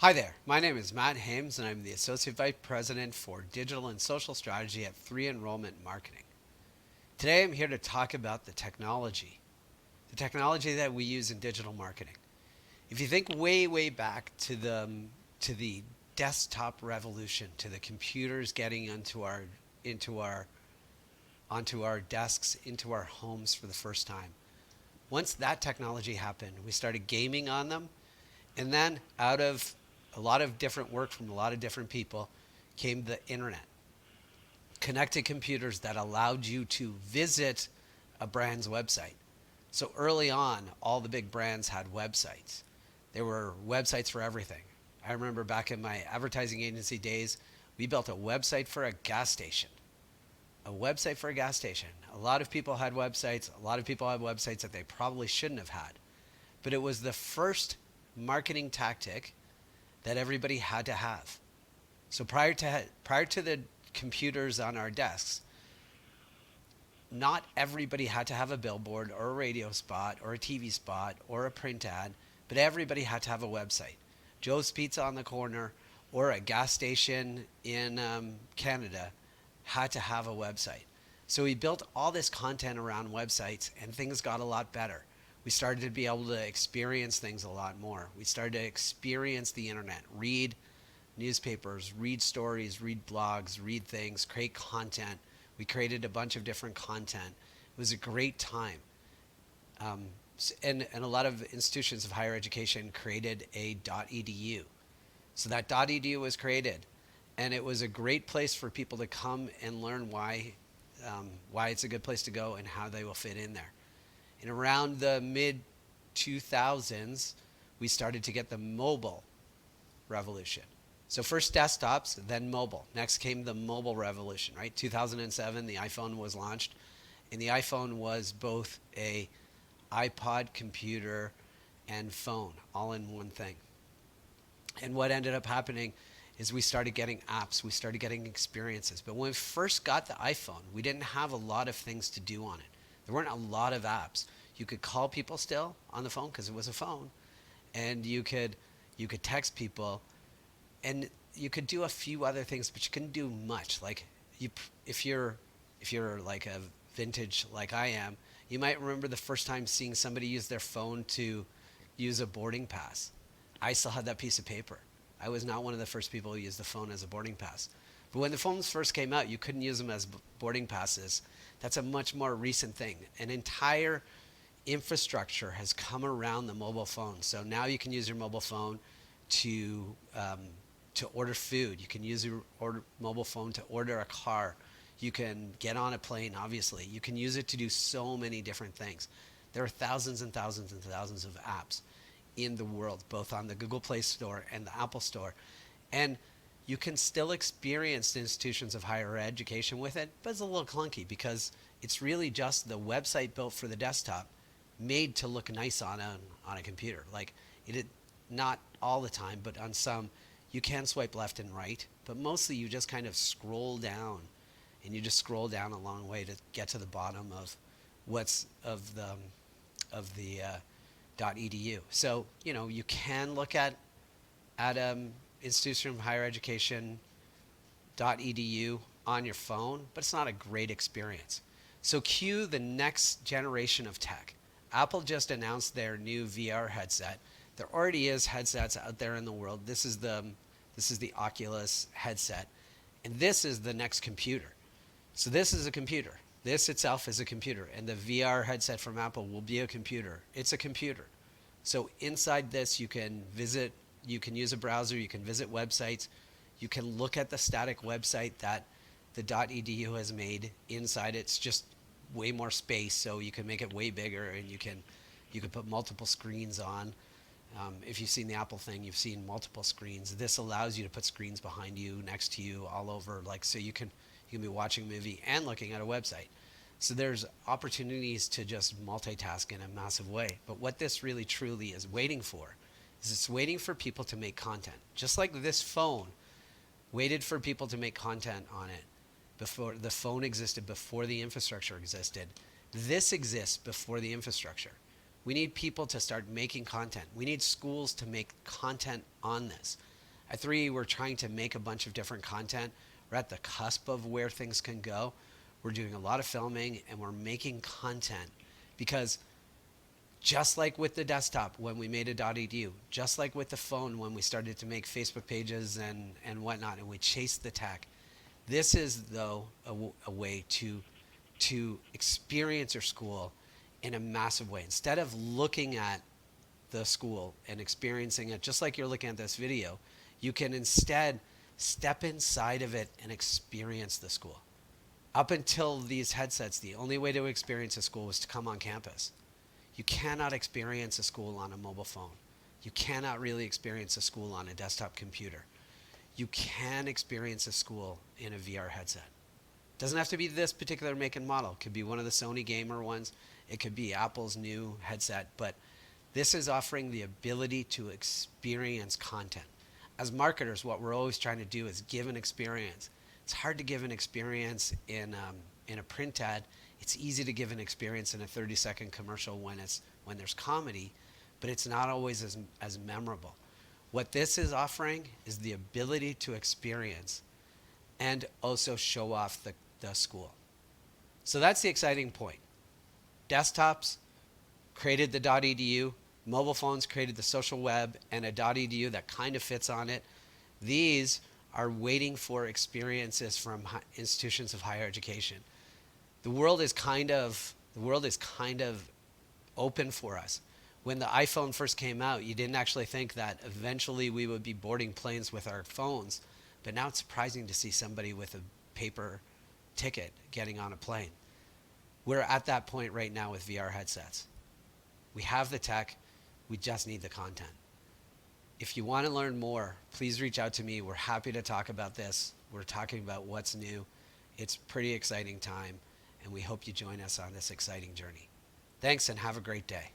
Hi there, my name is Matt Hames and I'm the Associate Vice President for Digital and Social Strategy at 3 Enrollment Marketing. Today I'm here to talk about the technology that we use in digital marketing. If you think way back to the desktop revolution, to the computers getting into our onto our desks, into our homes for the first time. Once that technology happened, we started gaming on them. And then out of a lot of different work from a lot of different people came the internet. Connected computers that allowed you to visit a brand's website. So early on, all the big brands had websites. There were websites for everything. I remember back in my advertising agency days, we built a website for a gas station. A website for a gas station. A lot of people had websites. A lot of people had websites that they probably shouldn't have had. But it was the first marketing tactic that everybody had to have. So prior to the computers on our desks, not everybody had to have a billboard or a radio spot or a TV spot or a print ad, but everybody had to have a website. Joe's Pizza on the corner or a gas station in Canada had to have a website. So we built all this content around websites and things got a lot better. We started to be able to experience things a lot more. We started to experience the internet, read newspapers, read stories, read blogs, read things, create content. We created a bunch of different content. It was a great time. And a lot of institutions of higher education created a .edu. So that .edu was created, and it was a great place for people to come and learn why it's a good place to go and how they will fit in there. And around the mid 2000s, we started to get the mobile revolution. So first desktops, then mobile. Next came the mobile revolution, right? 2007, the iPhone was launched, and the iPhone was both a iPod, computer, and phone all in one thing. And what ended up happening is we started getting apps, we started getting experiences. But when we first got the iPhone, we didn't have a lot of things to do on it. There weren't a lot of apps. You could call people still on the phone because it was a phone, and you could text people, and you could do a few other things, but you couldn't do much. Like you, if you're like a vintage like I am, you might remember the first time seeing somebody use their phone to use a boarding pass. I still had that piece of paper. I was not one of the first people who used the phone as a boarding pass. But when the phones first came out, you couldn't use them as boarding passes. That's a much more recent thing. An entire infrastructure has come around the mobile phone. So now you can use your mobile phone to order food. You can use your mobile phone to order a car. You can get on a plane, obviously. You can use it to do so many different things. There are thousands and thousands and thousands of apps in the world, both on the Google Play Store and the Apple Store. And you can still experience the institutions of higher education with it, but it's a little clunky because it's really just the website built for the desktop made to look nice on a computer. Like it, not all the time, but on some, you can swipe left and right, but mostly you just kind of scroll down, and you just scroll down a long way to get to the bottom of what's of the .edu. So you can look at institution of higher education .edu on your phone, but it's not a great experience. So cue the next generation of tech. Apple just announced their new VR headset. There already is headsets out there in the world. This is the Oculus headset, and this is the next computer. So this is a computer. This itself is a computer, and the VR headset from Apple will be a computer. It's a computer. So inside this, you can use a browser, you can visit websites, you can look at the static website that the .edu has made. Inside it's just way more space, so you can make it way bigger, and you can put multiple screens on. If you've seen the Apple thing, you've seen multiple screens. This allows you to put screens behind you, next to you, all over, like so you can be watching a movie and looking at a website. So there's opportunities to just multitask in a massive way. But what this really truly is waiting for is it's waiting for people to make content. Just like this phone waited for people to make content on it before the phone existed, before the infrastructure existed. This exists before the infrastructure. We need people to start making content. We need schools to make content on this. At 3, we're trying to make a bunch of different content. We're at the cusp of where things can go. We're doing a lot of filming and we're making content because just like with the desktop when we made a .edu, just like with the phone when we started to make Facebook pages and whatnot, and we chased the tech, this is, though, a way to experience your school in a massive way. Instead of looking at the school and experiencing it just like you're looking at this video, you can instead step inside of it and experience the school. Up until these headsets, the only way to experience a school was to come on campus. You cannot experience a school on a mobile phone. You cannot really experience a school on a desktop computer. You can experience a school in a VR headset. It doesn't have to be this particular make and model. It could be one of the Sony Gamer ones. It could be Apple's new headset. But this is offering the ability to experience content. As marketers, what we're always trying to do is give an experience. It's hard to give an experience in a print ad. It's easy to give an experience in a 30-second commercial when there's comedy, but it's not always as memorable. What this is offering is the ability to experience and also show off the school. So that's the exciting point. Desktops created the .edu, mobile phones created the social web and a .edu that kind of fits on it. These are waiting for experiences from institutions of higher education. The world is kind of open for us. When the iPhone first came out, you didn't actually think that eventually we would be boarding planes with our phones, but now it's surprising to see somebody with a paper ticket getting on a plane. We're at that point right now with VR headsets. We have the tech, we just need the content. If you want to learn more, please reach out to me. We're happy to talk about this. We're talking about what's new. It's a pretty exciting time, and we hope you join us on this exciting journey. Thanks, and have a great day.